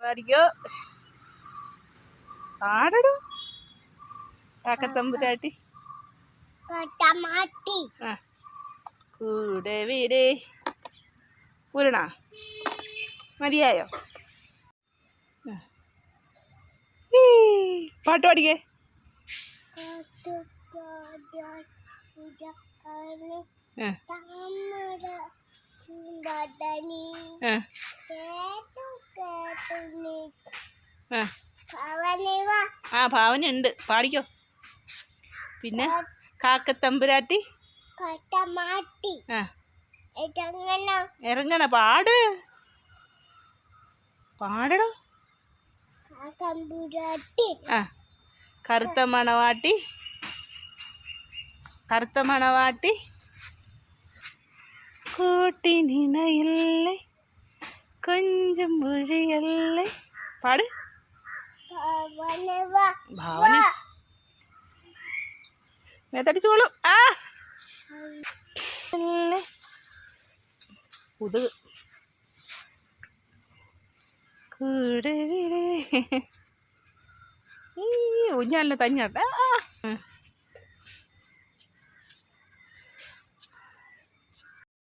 പാടിക്കോ പാടടോ കാക്കത്തമ്പുരാട്ടി കൂടെ വീടേ പൂരണ മതിയായോ പാട്ട് പാടിക്കേ ആ ഭാവന ഉണ്ട് പാടിക്കോ പിന്നെ കാക്കത്തമ്പുരാട്ടി ഇറങ്ങണ പാട് പാടടോ ആ കറുത്ത മണവാട്ടി കൂട്ടിനിണയല്ലേ കൊഞ്ചും മൊഴിയല്ലേ പാട് ഭാവന മേത്തടിച്ചോളൂ ആ പുതു കൂടെ വീടേ ഊഞ്ഞാലിനെ തന്നെയാട്ടെ